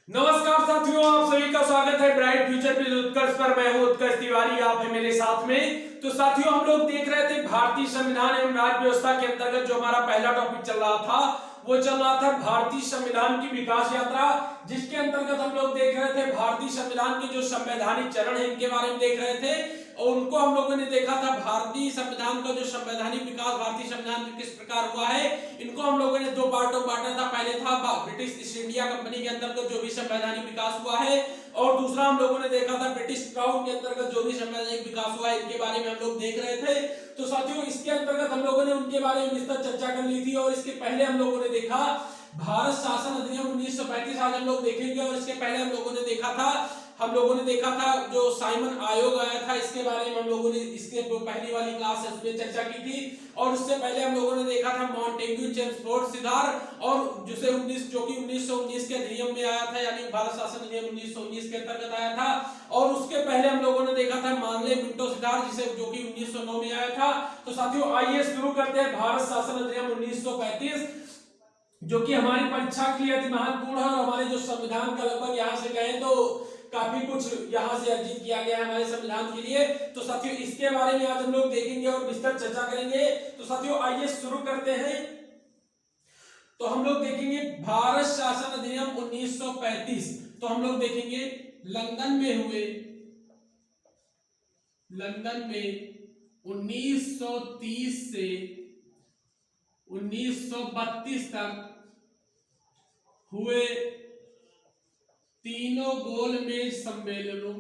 नमस्कार साथियों, आप सभी का स्वागत है ब्राइट फ्यूचर विद उत्कर्ष पर। मैं हूं उत्कर्ष तिवारी, आप हैं मेरे साथ में। तो साथियों, हम लोग देख रहे थे भारतीय संविधान एवं राज्य व्यवस्था के अंतर्गत जो हमारा पहला टॉपिक चल रहा था वो चल रहा था भारतीय संविधान की विकास यात्रा, जिसके अंतर्गत हम लोग देख रहे थे भारतीय संविधान के जो संवैधानिक चरण है इनके बारे में देख रहे थे। और उनको हम लोगों ने देखा था भारतीय संविधान का जो संवैधानिक विकास भारतीय संविधान में किस प्रकार हुआ है, इनको हम लोगों ने दो पार्टों में बांटा था। पहले था ब्रिटिश ईस्ट इंडिया कंपनी के अंतर्गत जो भी संवैधानिक विकास हुआ है, और दूसरा हम लोगों ने देखा था ब्रिटिश क्राउन के अंतर्गत जो भी संवैधानिक विकास हुआ है, इनके बारे में हम लोग देख रहे थे। तो साथियों, इसके अंतर्गत हम लोगों ने उनके बारे में विस्तार चर्चा कर ली थी। और इसके पहले हम लोगों ने देखा भारत शासन अधिनियम 1935 आज हम लोग देखेंगे। और इसके पहले हम लोगों ने देखा था जो साइमन आयोग आया था, इसके बारे में हम लोगों ने इसके पहली वाली क्लास है उसमें चर्चा की थी। और उससे पहले हम लोगों ने देखा था मॉन्टेग्यू चेम्सफोर्ड सुधार, और जिसे 1919 के अधिनियम में आया था, यानी भारत शासन अधिनियम 1919 के अंतर्गत आया था। और उसके पहले हम लोगों ने देखा था मानले मिंटो सुधार, जिसे जो कि 1909 में आया था। तो साथियों, आइए शुरू करते हैं भारत शासन अधिनियम 1935, जो कि हमारी परीक्षा के लिए अति महत्वपूर्ण है। और हमारे जो संविधान का लगभग यहाँ से गए तो काफी कुछ यहाँ से अर्जित किया गया है हमारे संविधान के लिए। तो साथियों, इसके बारे में आज हम लोग देखेंगे और विस्तार चर्चा करेंगे। तो साथियों, आइए शुरू करते हैं। तो हम लोग देखेंगे भारत शासन अधिनियम 1935। तो हम लोग देखेंगे लंदन में 1930 से 1932 तक हुए तीनों गोलमेज सम्मेलनों,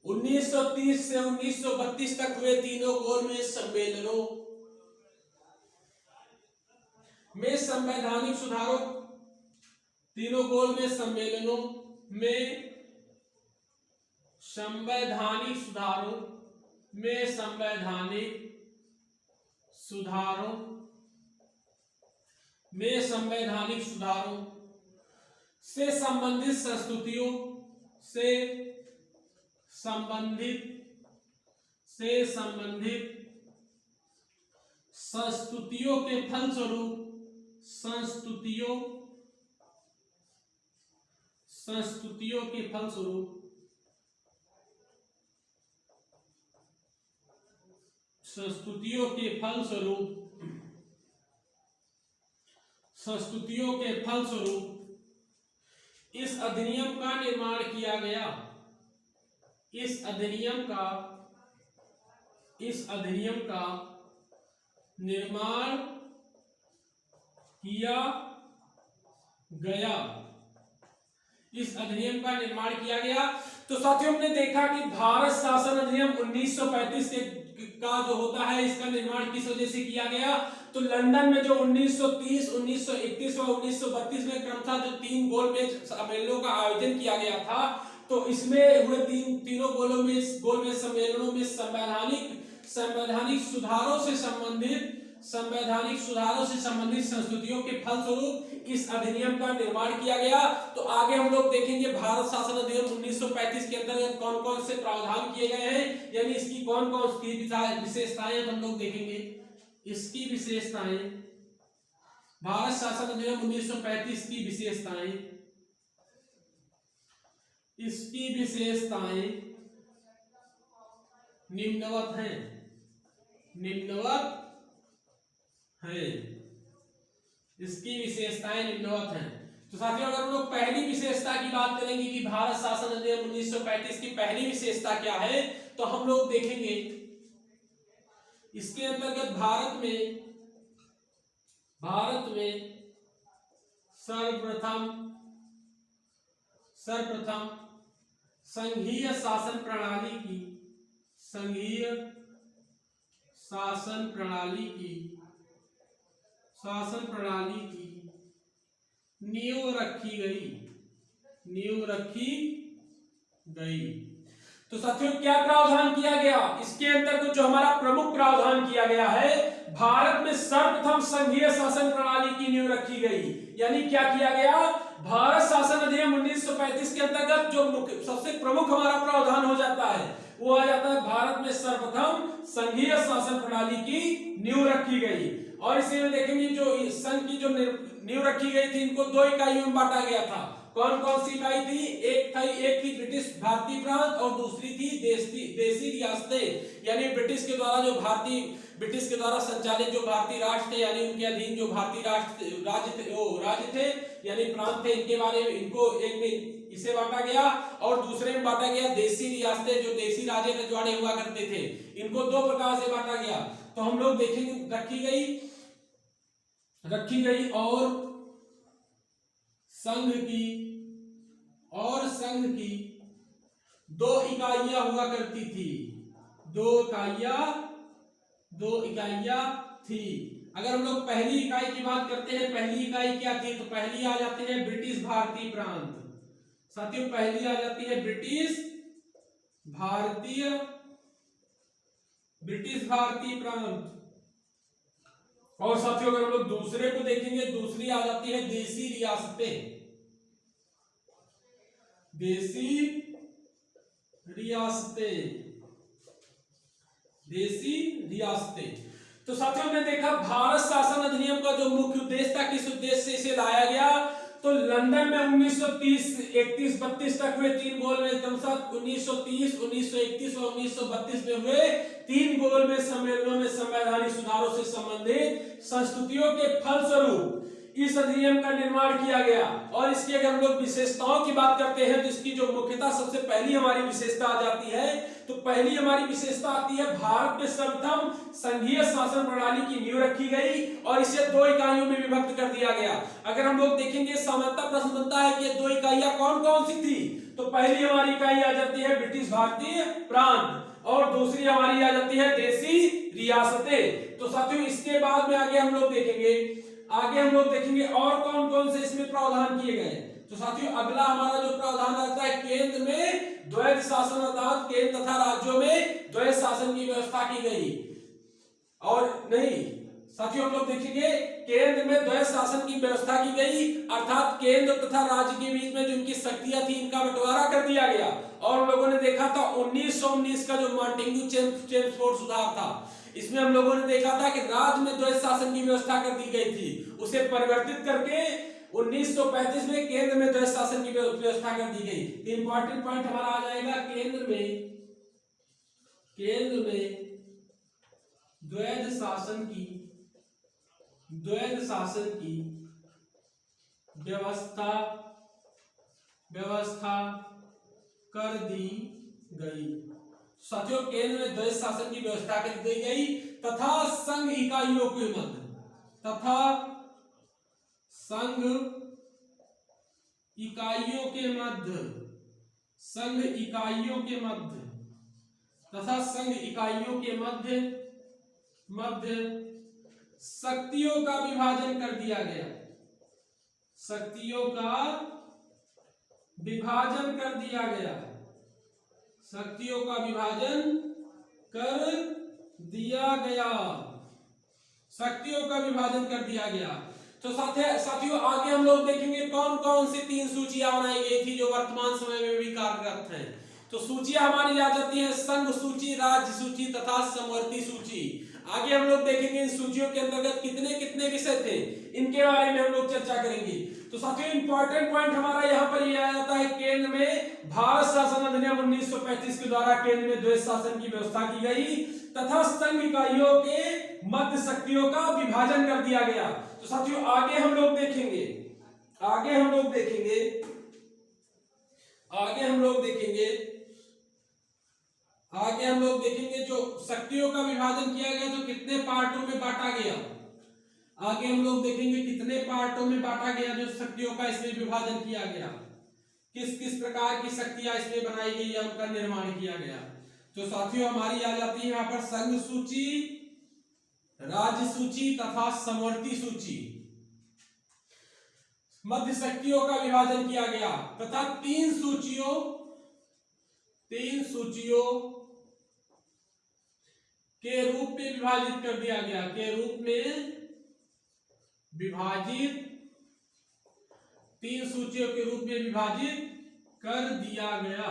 1930 से 1932 तक हुए तीनों गोलमेज सम्मेलनों में संवैधानिक सुधारों, तीनों गोलमेज सम्मेलनों में संवैधानिक सुधारों से संबंधित संस्तुतियों के फलस्वरूप इस अधिनियम का निर्माण किया गया। इस अधिनियम का निर्माण किया गया। तो साथियों, हमने देखा कि भारत शासन अधिनियम 1935 का जो होता है, इसका निर्माण किस वजह से किया गया। तो लंदन में जो 1930, 1931 और 1932 में क्रम था, जो तीन गोलमेज सम्मेलनों का आयोजन किया गया था। तो इसमें हुए तीनों गोलमेज सम्मेलनों में संवैधानिक सुधारों से संबंधित संस्तुतियों के फलस्वरूप इस अधिनियम का निर्माण किया गया। तो आगे हम लोग देखेंगे भारत शासन अधिनियम 1935 के अंतर्गत कौन कौन से प्रावधान किए गए हैं, यानी इसकी कौन कौन सी विशेषताएं हम लोग देखेंगे। इसकी विशेषताएं, भारत शासन अधिनियम 1935 की विशेषताएं, इसकी विशेषताएं निम्नवत हैं। इसकी विशेषताएं निम्नवत हैं। तो साथियों, अगर हम लोग पहली विशेषता की बात करेंगे कि भारत शासन अधिनियम 1935 की पहली विशेषता क्या है, तो हम लोग देखेंगे इसके अंतर्गत भारत में सर्वप्रथम संघीय शासन प्रणाली की नींव रखी गई। तो साथियों, क्या प्रावधान किया गया इसके अंतर्गत? जो हमारा प्रमुख प्रावधान किया गया है, भारत में सर्वप्रथम संघीय शासन प्रणाली की नींव रखी गई। यानी क्या किया गया, भारत शासन अधिनियम 1935 के अंतर्गत जो सबसे प्रमुख हमारा प्रावधान हो जाता है वो आ जाता है, भारत में सर्वप्रथम संघीय शासन प्रणाली की नींव रखी गई। और इसी में देखेंगे जो संघ की जो नींव रखी गई थी, इनको 2 इकाइयों में बांटा गया था। कौन कौन सी इकाई थी? एक थी ब्रिटिश भारतीय प्रांत और दूसरी थी देसी रियासतें, यानी ब्रिटिश के द्वारा संचालित जो भारतीय राष्ट्र थे, यानी उनके अधीन जो भारतीय राज्य थे यानी प्रांत थे, इनके बारे में इनको एक में इसे बांटा गया और दूसरे में बांटा गया देसी रियासतें, जो देसी राजे रजवाड़े हुआ करते थे, इनको 2 प्रकार से बांटा गया। तो हम लोग देखेंगे रखी गई और संघ की 2 इकाइयां हुआ करती थी। 2 इकाइयां थी। अगर हम लोग पहली इकाई की बात करते हैं, पहली इकाई क्या थी? तो पहली आ जाती है ब्रिटिश भारतीय प्रांत। साथियों पहली आ जाती है ब्रिटिश भारतीय प्रांत। और साथियों अगर हम लोग दूसरे को देखेंगे, दूसरी आ जाती है देसी रियासतें। तो साथियों हमने देखा भारत शासन अधिनियम का जो मुख्य उद्देश्य था, किस उद्देश्य से इसे लाया गया, तो लंदन में 1930, 31, 32 तक हुए 3 गोलमेज संसद, 1930, 1931 और 1932 में हुए 3 गोलमेज सम्मेलनों में संवैधानिक सुधारों से संबंधित संस्तुतियों के फलस्वरूप इस अधिनियम का निर्माण किया गया। और इसकी अगर हम लोग विशेषताओं की बात करते हैं, तो इसकी जो मुख्यतः सबसे पहली हमारी विशेषता आ जाती है, तो पहली हमारी विशेषता आती है भारत में सर्वप्रथम संघीय शासन प्रणाली की नींव रखी गई और इसे 2 इकाइयों में विभक्त कर दिया गया। अगर हम लोग देखेंगे, सामान्यतः प्रश्न बनता है कि ये 2 इकाइयां कौन कौन सी थी, तो पहली हमारी इकाई आ जाती है ब्रिटिश भारतीय प्रांत और दूसरी हमारी आ जाती है देसी रियासतें। तो साथियों इसके बाद में आगे हम लोग देखेंगे और कौन कौन से इसमें प्रावधान किए गए। तो साथियों अगला हमारा जो प्रावधान आता है, केंद्र में द्वैध शासन, अर्थात केंद्र तथा राज्यों में द्वैध शासन की व्यवस्था की गई। और नहीं साथियों हम लोग देखेंगे केंद्र में द्वैध शासन की व्यवस्था की गई, अर्थात केंद्र तथा राज्य के बीच में जो इनकी शक्तियां थी, इनका बंटवारा कर दिया गया। और हम लोगों ने देखा था 1919 का जो मॉन्टेग्यू चेम्सफोर्ड सुधार था, इसमें हम लोगों ने देखा था कि राज्य में द्वैध शासन की व्यवस्था कर दी गई थी, उसे परिवर्तित करके 1935 में केंद्र में द्वैध शासन की व्यवस्था कर दी गई। इंपॉर्टेंट पॉइंट हमारा आ जाएगा, केंद्र में द्वैध शासन की व्यवस्था कर दी गई। साथियों केंद्र में द्वैध शासन की व्यवस्था कर दी गई तथा संघ इकाइयों के मध्य शक्तियों का विभाजन कर दिया गया। तो साथियों आगे हम लोग देखेंगे कौन कौन सी 3 सूचियां बनाई गई थी जो वर्तमान समय में भी कार्यरत हैं। तो सूचियां हमारी आ जाती है संघ सूची, राज्य सूची तथा समवर्ती सूची। आगे हम लोग देखेंगे इन सूचियों के अंतर्गत कितने कितने विषय थे, इनके बारे में हम लोग चर्चा करेंगे। तो साथियों इंपॉर्टेंट पॉइंट हमारा यहाँ पर ये आ जाता है, केंद्र में भारत शासन अधिनियम 1935 के द्वारा केंद्र में द्वैध शासन की व्यवस्था की गई तथा संघ इकाइयों के मध्य शक्तियों का विभाजन कर दिया गया। तो साथियों आगे हम लोग देखेंगे जो शक्तियों का विभाजन किया गया तो कितने पार्टों में बांटा गया। आगे हम लोग देखेंगे कितने पार्टों में बांटा गया जो शक्तियों का इसमें विभाजन किया गया, किस किस प्रकार की शक्तियां इसमें बनाई गई, उनका निर्माण किया गया। तो साथियों हमारी आ जाती है यहाँ पर संघ सूची, राज्य सूची तथा समवर्ती सूची। मध्य शक्तियों का विभाजन किया गया तथा 3 सूचियों के रूप में विभाजित कर दिया गया। के रूप में विभाजित 3 सूचियों के रूप में विभाजित कर दिया गया।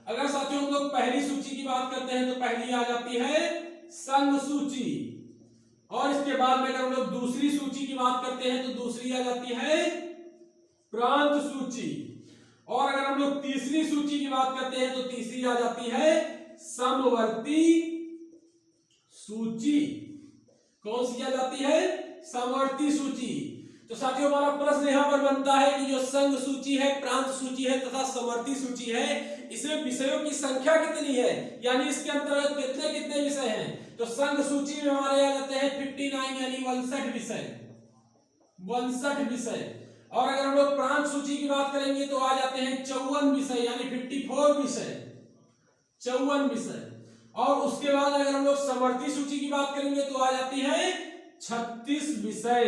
अगर साथियों हम लोग पहली सूची की बात करते हैं तो पहली आ जाती है संघ सूची, और इसके बाद में अगर हम लोग दूसरी सूची की बात करते हैं तो दूसरी आ जाती है प्रांत सूची, और अगर हम लोग तीसरी सूची की बात करते हैं तो तीसरी आ जाती है समवर्ती सूची। कौन सी आ जाती है? समवर्ती सूची। तो साथियों हमारा प्रश्न यहां पर बनता है कि जो संघ सूची है, प्रांत सूची है तथा समवर्ती सूची है, इसमें विषयों की संख्या कितनी है, यानी इसके अंतर्गत कितने कितने विषय हैं। तो संघ सूची में हमारे आ जाते हैं 59 यानी 62 विषय, 62 विषय। और अगर हम लोग प्रांत सूची की बात करेंगे तो आ जाते हैं 54 विषय यानी 54 विषय, 54 विषय। और उसके बाद अगर हम लोग समवर्ती सूची की बात करेंगे तो आ जाती है 36 विषय,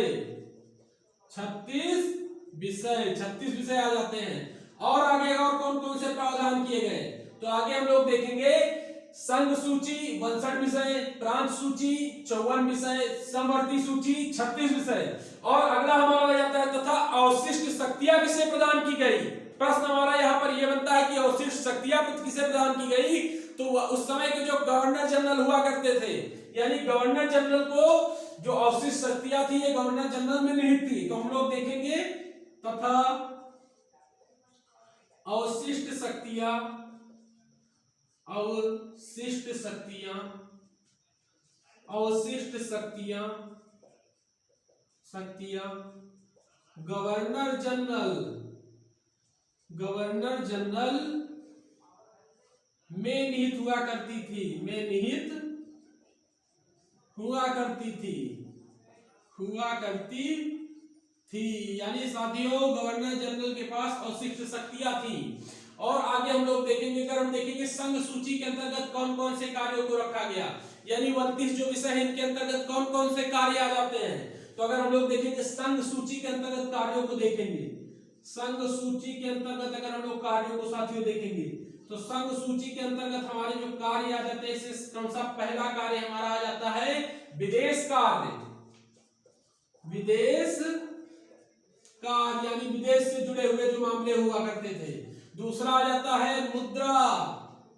36 विषय, 36 विषय आ जाते हैं। और आगे और कौन कौन से प्रावधान किए गए, तो आगे हम लोग देखेंगे संघ सूची 62 विषय, प्रांत सूची 54 विषय, समवर्ती सूची 36 विषय। और अगला हमारा आ जाता है तथा अवशिष्ट शक्तियां किसे प्रदान की गई। प्रश्न हमारा यहाँ पर यह बनता है कि अवशिष्ट शक्तियां किसे प्रदान की गई। तो उस समय के जो गवर्नर जनरल हुआ करते थे, यानी गवर्नर जनरल को जो अवशिष्ट शक्तियां थी ये गवर्नर जनरल में निहित थी। तो हम लोग देखेंगे तथा अवशिष्ट शक्तियां, अवशिष्ट शक्तियां, अवशिष्ट शक्तियां, शक्तियां गवर्नर जनरल, गवर्नर जनरल में निहित हुआ करती थी, में निहित हुआ करती थी, हुआ करती थी। यानी साथियों गवर्नर जनरल के पास अवशिष्ट शक्तियां थी। और आगे हम लोग देखेंगे, अगर हम देखेंगे संघ सूची के अंतर्गत कौन कौन से कार्यों को रखा गया, यानी 29 जो विषय है इनके अंतर्गत कौन कौन से कार्य आ जाते हैं। तो अगर हम लोग देखेंगे संघ सूची के अंतर्गत कार्यों को देखेंगे, संघ सूची के अंतर्गत अगर हम लोग कार्यों को साथियों देखेंगे तो संघ सूची के अंतर्गत हमारे जो कार्य आ जाते हैं, इससे कौन सा पहला कार्य हमारा आ जाता है विदेश कार्य, विदेश कार्य यानी विदेश से जुड़े हुए जो मामले हुआ करते थे। दूसरा आ जाता है मुद्रा,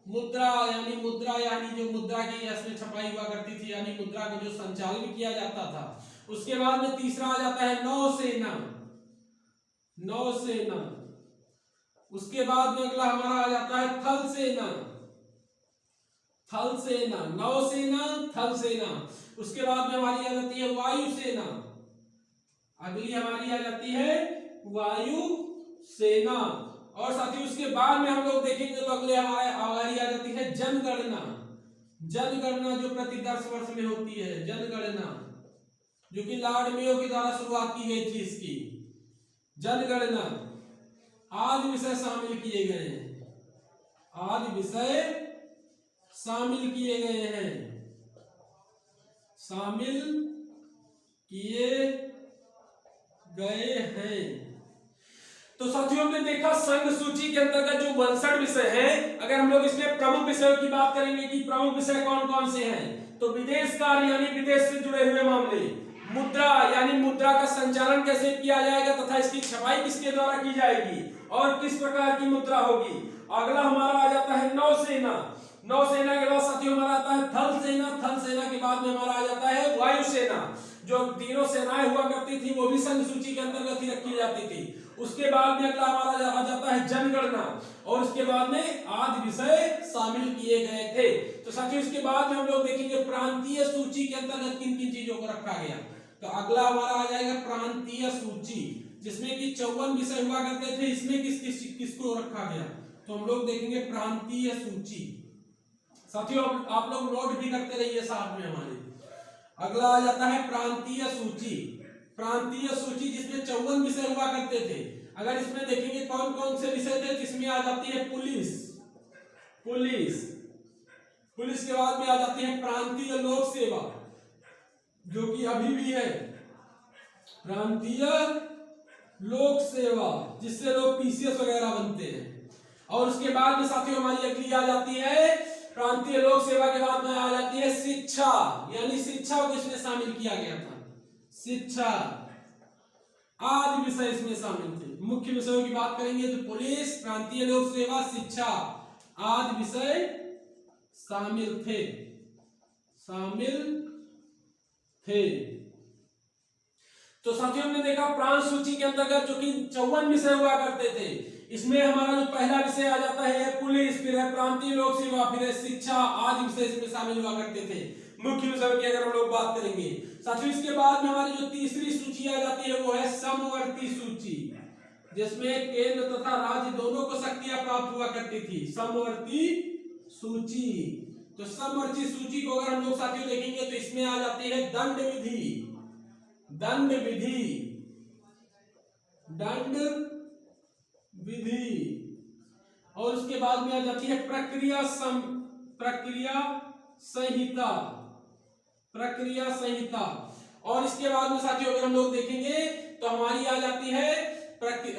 मुद्रा यानी मुद्रा, यानी जो मुद्रा की इसमें छपाई हुआ करती थी, यानी मुद्रा का जो संचालन किया जाता था। उसके बाद में तीसरा आ जाता है नौसेना, नौसेना। उसके बाद में अगला हमारा आ जाता है थल सेना, थल सेना, नौसेना, थल सेना। उसके बाद में हमारी आ जाती है वायुसेना, अगली हमारी आ जाती है वायु सेना। और साथ ही उसके बाद में हम लोग देखेंगे तो अगले हमारी आ जाती है जनगणना, जनगणना जो प्रति 10 वर्ष में होती है, जनगणना जो कि लॉर्ड मेयो के द्वारा शुरुआत की गई थी इसकी जनगणना। आदि विषय शामिल किए गए हैं, आदि विषय शामिल किए गए हैं, शामिल किए गए हैं। तो साथियों हमने देखा संघ सूची के अंतर्गत जो 62 विषय हैं, अगर हम लोग इसमें प्रमुख विषयों की बात करेंगे कि प्रमुख विषय कौन कौन से हैं, तो विदेश कार्य यानी विदेश से जुड़े हुए मामले, मुद्रा यानी मुद्रा का संचालन कैसे किया जाएगा तथा इसकी छपाई किसके द्वारा की जाएगी और किस प्रकार की मुद्रा होगी। अगला हमारा आ जाता है नौसेना, नौसेना के बाद साथियों हमारा आता है थल सेना, थल सेना के बाद में हमारा आ जाता है वायुसेना। जो तीनों सेनाएं हुआ करती थी वो भी संघ सूची के अंतर्गत ही रखी जाती थी। उसके बाद में अगला हमारा आ जाता है जनगणना, और उसके बाद में आदि विषय शामिल किए गए थे। तो साथियों इसके बाद में हम लोग देखेंगे प्रांतीय सूची के अंतर्गत किन किन चीजों को रखा गया। तो अगला हमारा आ जाएगा प्रांतीय सूची, जिसमें कि 54 विषय हुआ करते थे, इसमें किसको रखा गया, तो हम लोग देखेंगे प्रांतीय सूची। साथियों आप लोग नोट भी करते रहिए साथ में हमारे। अगला आ जाता है प्रांतीय सूची, प्रांतीय सूची जिसमें 54 विषय हुआ करते थे। अगर इसमें देखेंगे कौन कौन से विषय थे, जिसमें आ जाती है पुलिस, पुलिस, पुलिस के बाद में आ जाती है प्रांतीय लोक सेवा जो कि अभी भी है, प्रांतीय लोक सेवा जिससे लोग पीसीएस वगैरह बनते हैं। और उसके बाद में साथियों हमारी अगली आ जाती है प्रांतीय लोक सेवा के बाद में आ जाती है शिक्षा, यानी शिक्षा को इसमें शामिल किया गया था, शिक्षा आदि विषय इसमें शामिल थे। मुख्य विषयों की बात करेंगे तो पुलिस, प्रांतीय लोक सेवा, शिक्षा, आदि विषय शामिल थे। तो साथियों हमने देखा प्रांत सूची के अंतर्गत जो कि 54 विषय हुआ करते थे, इसमें हमारा जो पहला विषय आ जाता है पुलिस, फिर है प्रांतीय लोक सेवा, फिर है शिक्षा आदि विषय इसमें शामिल हुआ करते थे मुख्य विषयों की अगर हम लोग बात करेंगे। साथियों इसके बाद में हमारी जो तीसरी सूची आ जाती है वो है समवर्ती सूची, जिसमें केंद्र तथा राज्य दोनों को शक्तियां प्राप्त हुआ करती थी। समवर्ती सूची, तो समवर्ती सूची को अगर हम लोग साथियों देखेंगे तो इसमें आ जाती है दंड विधि, और उसके बाद में आ जाती है प्रक्रिया संहिता, और इसके बाद में साथियों अगर हम लोग देखेंगे तो हमारी आ जाती है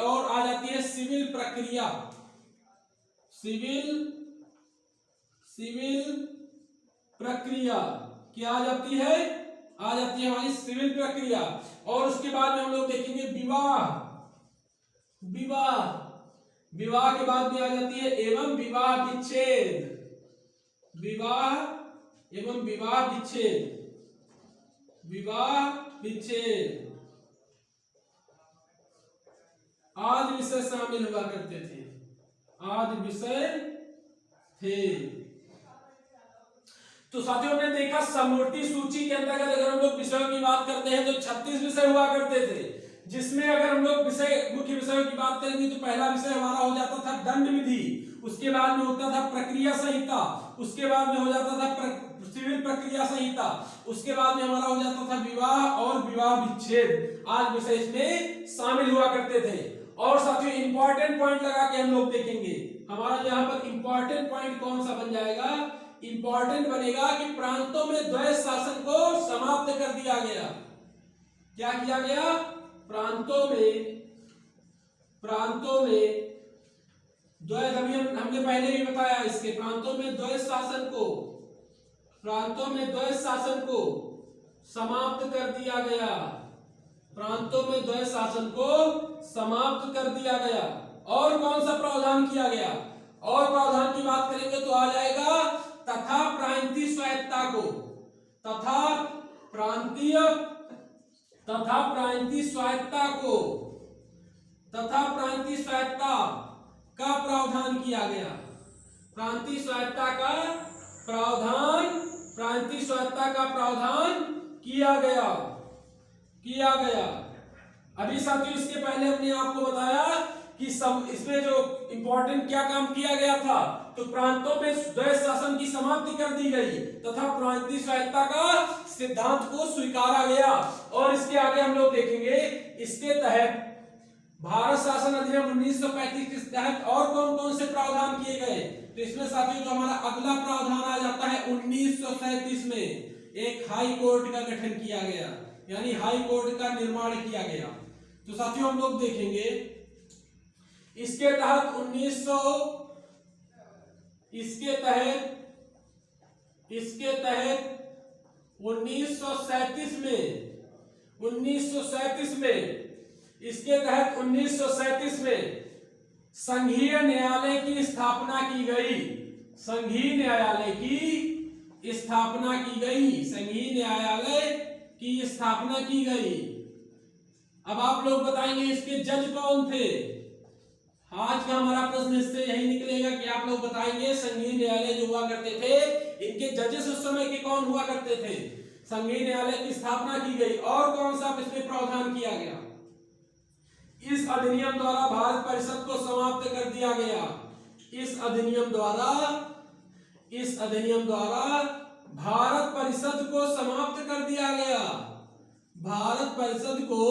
और आ जाती है सिविल प्रक्रिया, क्या आ जाती है हमारी सिविल प्रक्रिया। और उसके बाद में हम लोग देखेंगे विवाह के बाद में आ जाती है एवं विवाह विच्छेद आदि विषय शामिल हुआ करते थे, तो साथियों हमने देखा समवर्ती सूची के अंतर्गत अगर हम लोग विषयों की बात करते हैं तो 36 विषय हुआ करते थे, जिसमें अगर हम लोग मुख्य विषयों की बात करेंगे तो पहला विषय हमारा हो जाता था दंड विधि, उसके बाद में होता था प्रक्रिया संहिता, उसके बाद में हो जाता था सिविल प्रक्रिया संहिता, उसके बाद में हमारा हो जाता था विवाह और विवाह विच्छेद आज विषय इसमें शामिल हुआ करते थे। और साथियों इंपॉर्टेंट पॉइंट लगा के हम लोग देखेंगे, हमारा यहाँ पर इंपॉर्टेंट पॉइंट कौन सा बन जाएगा, इंपॉर्टेंट बनेगा कि प्रांतों में द्वैध शासन को समाप्त कर दिया गया। क्या किया गया, प्रांतों में द्वैध, अभी हमने पहले भी बताया इसके, प्रांतों में द्वैध शासन को समाप्त कर दिया गया, प्रांतों में द्वैध शासन को समाप्त कर दिया गया। और कौन सा प्रावधान किया गया, और प्रावधान की बात करेंगे तो आ जाएगा तथा प्रांतीय स्वायत्तता को, तथा प्रांतीय स्वायत्तता का प्रावधान किया गया, प्रांतीय स्वायत्तता का प्रावधान किया गया। अभी साथियों इसके पहले हमने आपको बताया कि इसमें जो इंपॉर्टेंट क्या काम किया गया था, तो प्रांतों में द्वैध शासन की समाप्ति कर दी गई तथा प्रांतीय स्वायत्तता का सिद्धांत को स्वीकारा गया। और इसके आगे हम लोग देखेंगे इसके तहत भारत शासन अधिनियम 1935 के तहत और कौन कौन से प्रावधान किए गए। तो इसमें साथियों जो हमारा अगला प्रावधान आ जाता है 1937 में एक हाई कोर्ट का गठन किया गया, यानी हाई कोर्ट का निर्माण किया गया। तो साथियों हम लोग देखेंगे इसके तहत 1937 में संघीय न्यायालय की स्थापना की गई, संघीय न्यायालय की स्थापना की गई। अब आप लोग बताएंगे इसके जज कौन थे। आज का हमारा प्रश्न इससे यही निकलेगा कि आप लोग बताएंगे संघीय न्यायालय जो हुआ करते थे इनके जजेस उस समय के कौन हुआ करते थे। संघीय न्यायालय की स्थापना की गई और कौन सा इसमें प्रावधान किया गया, इस अधिनियम द्वारा भारत परिषद को समाप्त कर दिया गया। इस अधिनियम द्वारा भारत परिषद को समाप्त कर दिया गया, भारत परिषद को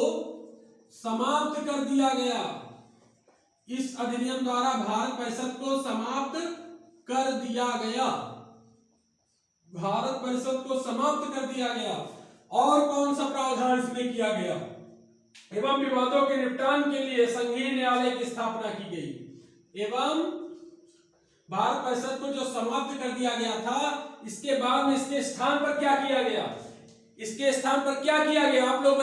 समाप्त कर दिया गया। इस अधिनियम द्वारा भारत परिषद को समाप्त कर दिया गया, भारत परिषद को समाप्त कर दिया गया। और कौन सा प्रावधान इसमें किया गया, एवं विवादों के निपटान के लिए संघीय न्यायालय की स्थापना की गई। एवं भारत परिषद को जो समाप्त कर दिया गया था, इसके बाद में इसके स्थान पर क्या किया गया, इसके स्थान पर क्या किया गया आप लोग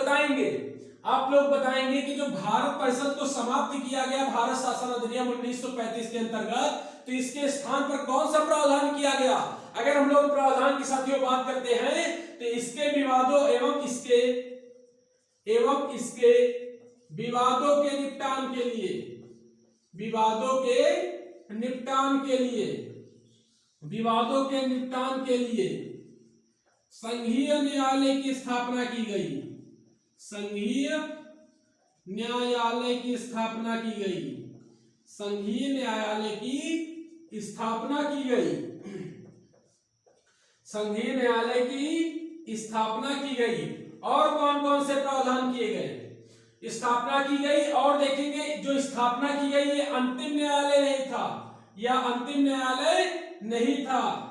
बताएंगे कि जो भारत परिषद को समाप्त किया गया भारत शासन अधिनियम 1935 के अंतर्गत, तो इसके स्थान पर कौन सा प्रावधान किया गया? अगर हम लोग प्रावधान की साथियों बात करते हैं तो इसके विवादों एवं इसके विवादों के निपटान के लिए, विवादों के निपटान के लिए, विवादों के निपटान के लिए संघीय न्यायालय की स्थापना की गई। संघीय न्यायालय की स्थापना की गई। संघीय न्यायालय की स्थापना की गई। संघीय न्यायालय की स्थापना की गई। और कौन कौन से प्रावधान किए गए? स्थापना की गई और देखेंगे जो स्थापना की गई ये अंतिम न्यायालय नहीं था, यह अंतिम न्यायालय नहीं था,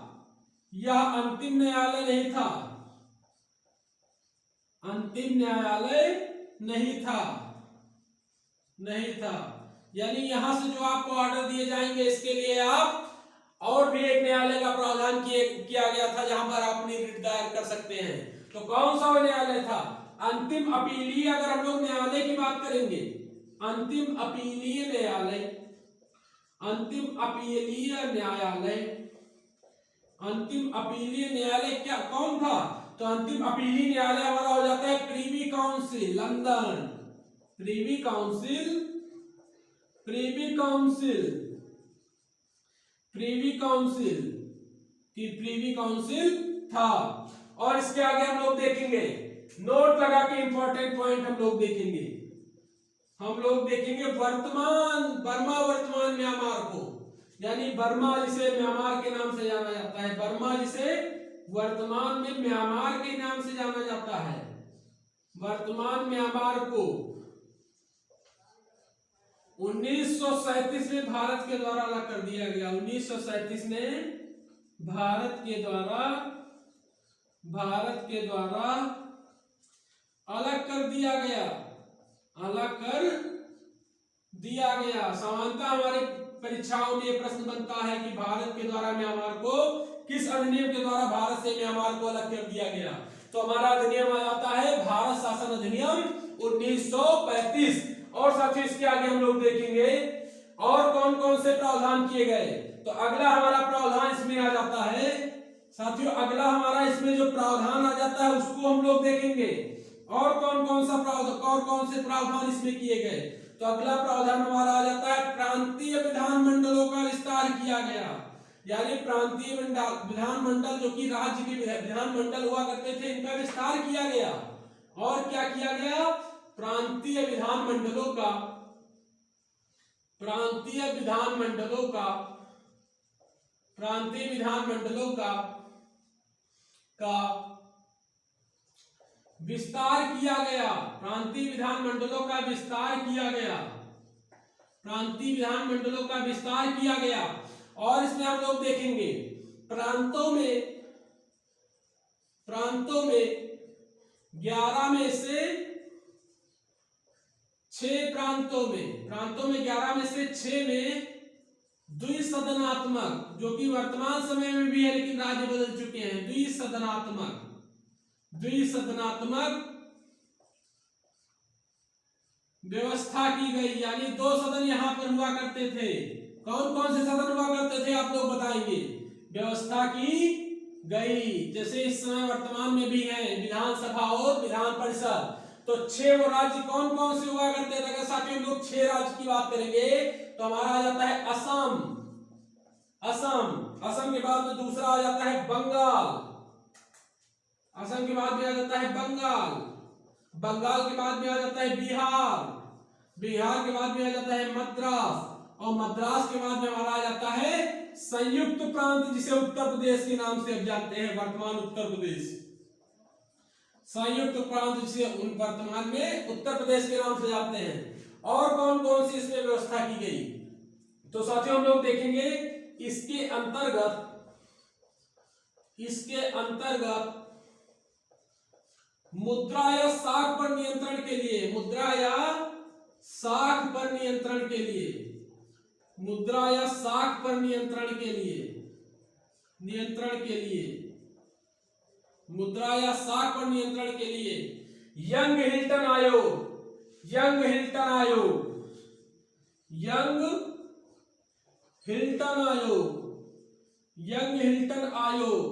यह अंतिम न्यायालय नहीं था, अंतिम न्यायालय नहीं था, नहीं था। यानी यहां से जो आपको ऑर्डर दिए जाएंगे इसके लिए आप और भी एक न्यायालय का प्रावधान किया गया था जहां पर आप अपनी रिट दायर कर सकते हैं। तो कौन सा न्यायालय था? अंतिम अपीलीय, अगर हम लोग न्यायालय की बात करेंगे, अंतिम अपीलीय न्यायालय, अंतिम अपीलीय न्यायालय, अंतिम अपीलीय न्यायालय क्या कौन था? तो अंतिम अपीलीय न्यायालय हमारा हो जाता है Privi council London. Privi council, Privi council, Privi council की प्रीवी काउंसिल था। और इसके आगे हम लोग देखेंगे, नोट लगा के इंपॉर्टेंट पॉइंट हम लोग देखेंगे, हम लोग देखेंगे वर्तमान बर्मा, वर्तमान म्यांमार को, यानी बर्मा जिसे म्यांमार के नाम से जाना जाता है, बर्मा जिसे वर्तमान में म्यांमार के नाम से जाना जाता है, वर्तमान म्यांमार को 1937 में भारत के द्वारा अलग कर दिया गया। 1937 में भारत के द्वारा अलग कर दिया गया, अलग कर दिया गया। सामान्यतः हमारे परीक्षाओं में यह प्रश्न बनता है कि भारत के द्वारा म्यांमार को किस अधिनियम के द्वारा भारत से म्यांमार को अलग कर दिया गया? तो हमारा अधिनियम आ जाता है भारत शासन अधिनियम 1935। और साथियों इसके आगे हम लोग देखेंगे और कौन कौन से प्रावधान किए गए। तो अगला हमारा प्रावधान इसमें आ जाता है साथियों, अगला हमारा इसमें जो प्रावधान आ जाता है उसको हम लोग देखेंगे और कौन कौन सा प्रावधान, और कौन से प्रावधान इसमें किए गए। तो अगला प्रावधान हमारा आ जाता है प्रांतीय विधानमंडलों का विस्तार किया गया। यानी प्रांतीय विधानमंडल जो कि राज्य के विधानमंडल हुआ करते थे, इनका विस्तार किया गया। और क्या किया गया? प्रांतीय विधानमंडलों का, प्रांतीय विधानमंडलों का, प्रांतीय विधानमंडलों का विस्तार किया गया। प्रांतीय विधानमंडलों का विस्तार किया गया। प्रांतीय विधानमंडलों का विस्तार किया गया। और इसमें हम लोग देखेंगे प्रांतों में 11 में से 6 प्रांतों में 11 में से 6 में द्विसदनात्मक, जो कि वर्तमान समय में भी है लेकिन राज्य बदल चुके हैं, द्विसदनात्मक व्यवस्था की गई। यानी 2 सदन यहां पर हुआ करते थे। कौन कौन से सदन हुआ करते थे आप लोग बताएंगे? व्यवस्था की गई, जैसे इस समय वर्तमान में भी है विधानसभा और विधान परिषद। तो 6 वो राज्य कौन कौन से हुआ करते थे? अगर साथियों लोग 6 राज्य की बात करेंगे तो हमारा आ जाता है असम, असम के बाद में दूसरा आ जाता है बंगाल, असम के बाद में आ जाता है बंगाल, बंगाल के बाद में आ जाता है बिहार, बिहार के बाद में आ जाता है मद्रास, और मद्रास के बाद में हमारा आ जाता है संयुक्त प्रांत, जिसे उत्तर प्रदेश के नाम से अब जानते हैं, वर्तमान उत्तर प्रदेश। संयुक्त प्रांत जिसे वर्तमान में उत्तर प्रदेश के नाम से जानते हैं। और कौन कौन सी इसमें व्यवस्था की गई? तो साथियों हम लोग देखेंगे इसके अंतर्गत मुद्रा या साख पर नियंत्रण के लिए, मुद्रा या साख पर नियंत्रण के लिए, मुद्रा या साख पर नियंत्रण के लिए, मुद्रा या साख पर नियंत्रण के लिए यंग हिल्टन आयोग, यंग हिल्टन आयोग, यंग हिल्टन आयोग,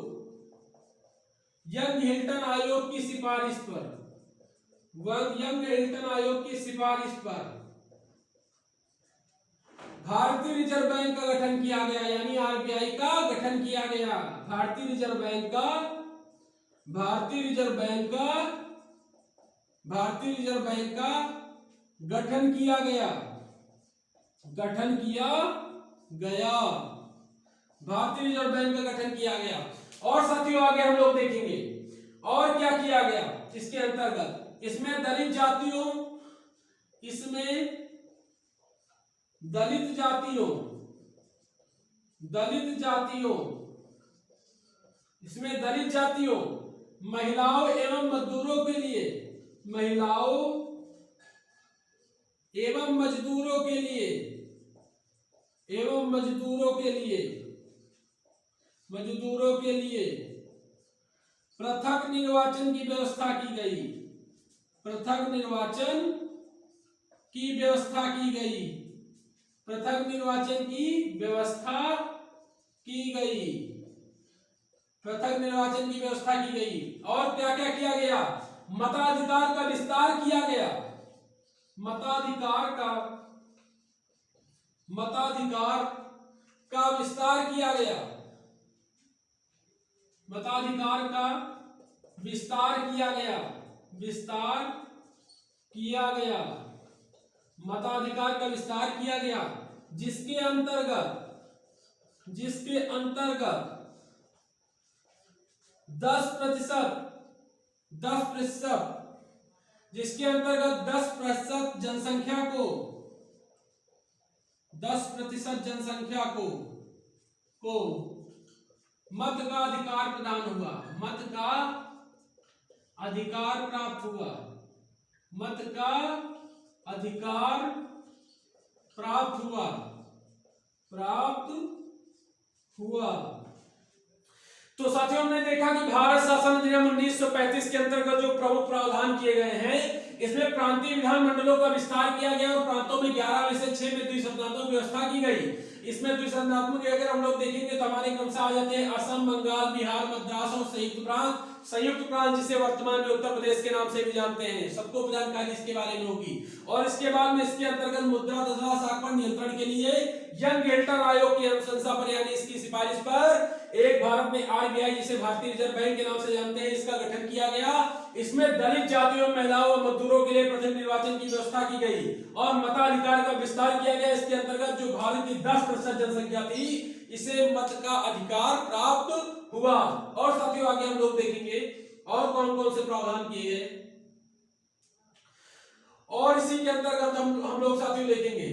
यंग हिल्टन आयोग की सिफारिश पर, यंग हिल्टन आयोग की सिफारिश पर भारतीय रिजर्व बैंक का गठन किया गया, यानी आरबीआई का गठन किया गया। भारतीय रिजर्व बैंक का गठन किया गया, भारतीय रिजर्व बैंक का गठन किया गया। और साथियों आगे हम लोग देखेंगे और क्या किया गया इसके अंतर्गत। इसमें दलित जातियों, महिलाओं एवं मजदूरों के लिए, पृथक निर्वाचन की व्यवस्था की गई, पृथक निर्वाचन की व्यवस्था की गई। और क्या क्या किया गया, मताधिकार का विस्तार किया गया, मताधिकार का विस्तार किया गया, मताधिकार का विस्तार किया गया, जिसके अंतर्गत 10% जनसंख्या को 10% जनसंख्या को मत का अधिकार प्रदान हुआ, मत का अधिकार प्राप्त हुआ, मत का अधिकार प्राप्त हुआ। तो साथियों हमने देखा कि भारत शासन अधिनियम 1935 के अंतर्गत जो प्रमुख प्रावधान किए गए हैं, इसमें प्रांतीय विधानमंडलों का विस्तार किया गया और प्रांतों में 11 में से 6 में द्विसंधात्मक व्यवस्था की गई। इसमें द्विसंधात्मक अगर हम लोग देखेंगे तो हमारे क्रम से आ जाते हैं असम, बंगाल, बिहार, मद्रास और संयुक्त प्रांत जिसे वर्तमान में उत्तर प्रदेश के नाम से भी जानते हैं। सबको जानकारी इसके बारे में होगी। और इसके बाद में इसके अंतर्गत मुद्रा तथा शाखा नियंत्रण के लिए यंग हिल्टन आयोग की अनुशंसा पर यानी इसकी सिफारिश पर एक भारत में आरबीआई जिसे भारतीय रिजर्व बैंक के नाम से जानते हैं इसका गठन किया गया। इसमें दलित जातियों, महिलाओं और मजदूरों के लिए प्रथम निर्वाचन की व्यवस्था की गई और मताधिकार का विस्तार किया गया। इसके अंतर्गत जो भारत की 10% जनसंख्या थी इसे मत का अधिकार प्राप्त हुआ। और साथियों आगे हम लोग देखेंगे और कौन कौन से प्रावधान किए गए और इसी के अंतर्गत हम लोग साथियों देखेंगे।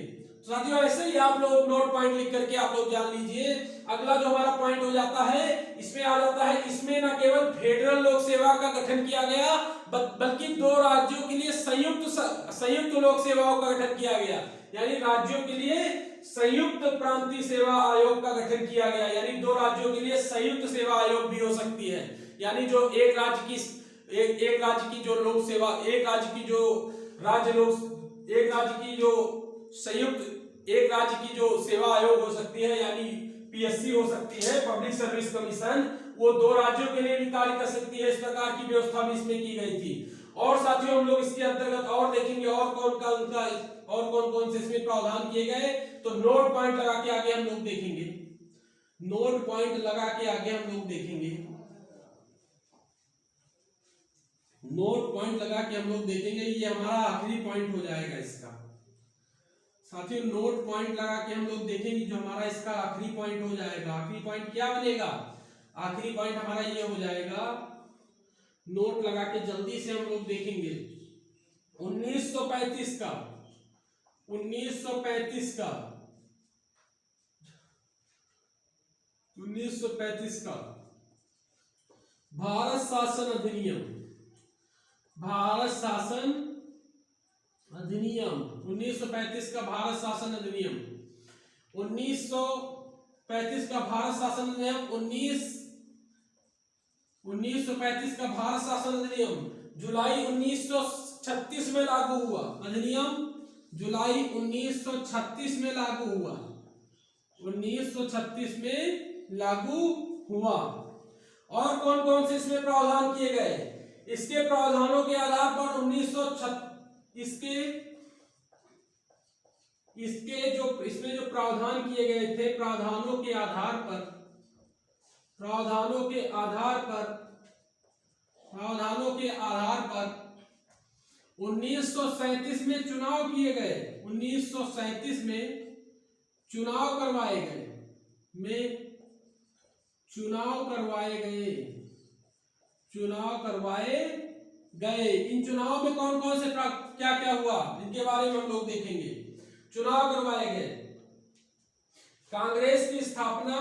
साथियों ऐसे ही आप लोग नोट पॉइंट लिख करके आप लोग जान लीजिए। अगला जो हमारा पॉइंट हो जाता है इसमें आ जाता है, इसमें न केवल फेडरल लोक सेवा का गठन किया गया बल्कि 2 राज्यों के लिए संयुक्त लोक सेवाओं का गठन किया गया। यानी राज्यों के लिए संयुक्त प्रांतीय सेवा आयोग का गठन किया गया। यानी 2 राज्यों के लिए संयुक्त सेवा आयोग भी हो सकती है। यानी जो एक राज्य की जो लोक सेवा, एक राज्य की जो सेवा आयोग हो सकती है यानी पीएससी हो सकती है, पब्लिक सर्विस कमीशन, वो 2 राज्यों के लिए भी कार्य कर सकती है। इस प्रकार की व्यवस्था भी इसमें की गई थी। और साथियों हम लोग इसके अंतर्गत और देखेंगे और कौन कौन से इसमें प्रावधान किए गए। तो नोट पॉइंट लगा के आगे हम लोग देखेंगे, नोट पॉइंट लगा के आगे हम लोग देखेंगे, नोट पॉइंट लगा के हम लोग देखेंगे। ये हमारा आखिरी पॉइंट हो जाएगा इसका। साथियों नोट पॉइंट लगा के हम लोग देखेंगे जो हमारा इसका आखिरी पॉइंट हो जाएगा। आखिरी पॉइंट क्या बनेगा? आखिरी पॉइंट हमारा ये हो जाएगा, नोट लगा के जल्दी से हम लोग देखेंगे 1935 का भारत शासन अधिनियम 1935 का भारत शासन अधिनियम 1935 का भारत शासन अधिनियम 1935 का भारत शासन अधिनियम जुलाई 1936 में लागू हुआ। अधिनियम जुलाई 1936 में लागू हुआ। 1936 में लागू हुआ। और कौन कौन से इसमें प्रावधान किए गए? इसके प्रावधानों के आधार पर 1936 इसमें जो प्रावधान किए गए थे, प्रावधानों के आधार पर 1937 में चुनाव किए गए। 1937 में चुनाव करवाए गए। इन चुनाव में कौन कौन से क्या क्या हुआ, इनके बारे में हम लोग देखेंगे। चुनाव करवाए गए। कांग्रेस की स्थापना,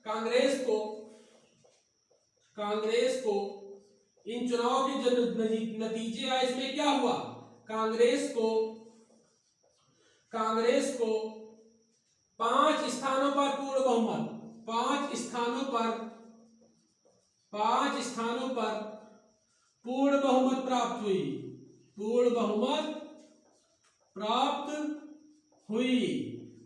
कांग्रेस को इन चुनाव के जो नतीजे आए, इसमें क्या हुआ? कांग्रेस को 5 स्थानों पर पूर्ण बहुमत, 5 स्थानों पर पूर्ण बहुमत प्राप्त हुई।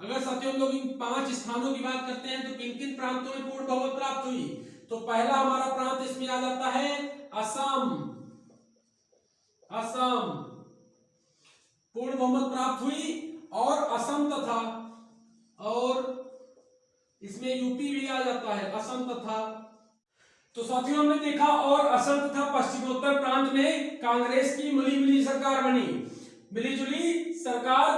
अगर साथियों हम लोग इन 5 स्थानों की बात करते हैं तो किन किन प्रांतों में पूर्ण बहुमत प्राप्त हुई? तो पहला हमारा प्रांत इसमें आ जाता है असम। पूर्ण बहुमत प्राप्त हुई। और असम तथा, और इसमें यूपी भी आ जाता है, असम तथा। तो साथियों हमने देखा और असम तथा पश्चिमोत्तर प्रांत में कांग्रेस की मिलीजुली सरकार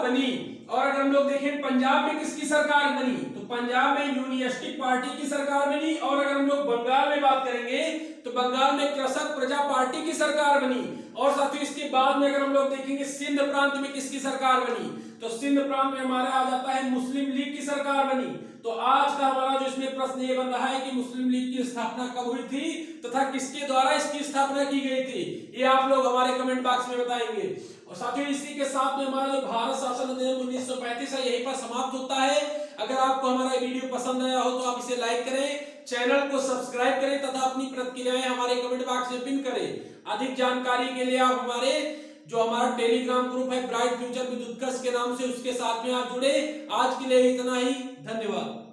बनी। और अगर हम लोग देखें पंजाब में किसकी सरकार बनी, तो पंजाब में यूनियनिस्टिक पार्टी की सरकार बनी। और अगर हम लोग बंगाल में बात करेंगे तो बंगाल में कृषक प्रजा पार्टी की सरकार बनी। और साथियों इसके बाद में अगर हम लोग देखेंगे सिंध प्रांत में किसकी सरकार बनी, तो सिंध प्रांत में हमारा आ जाता है मुस्लिम लीग की सरकार बनी। तो आज का हमारा जो इसमें प्रश्न ये बन रहा है कि मुस्लिम लीग की स्थापना कब हुई थी तथा किसके द्वारा इसकी स्थापना की गई थी, ये आप लोग हमारे कमेंट बॉक्स में बताएंगे। और साथियों इसी के साथ में हमारा जो भारत शासन अधिनियम 1935 है यहीं पर समाप्त होता है। अगर आपको हमारा वीडियो पसंद आया हो तो आप इसे लाइक करें, चैनल को सब्सक्राइब करें तथा अपनी प्रतिक्रियाएं हमारे कमेंट बॉक्स में पिन करें। अधिक जानकारी के लिए आप हमारा टेलीग्राम ग्रुप है ब्राइट फ्यूचर विद उत्कर्ष के नाम से, उसके साथ में आप जुड़े। आज के लिए इतना ही, धन्यवाद।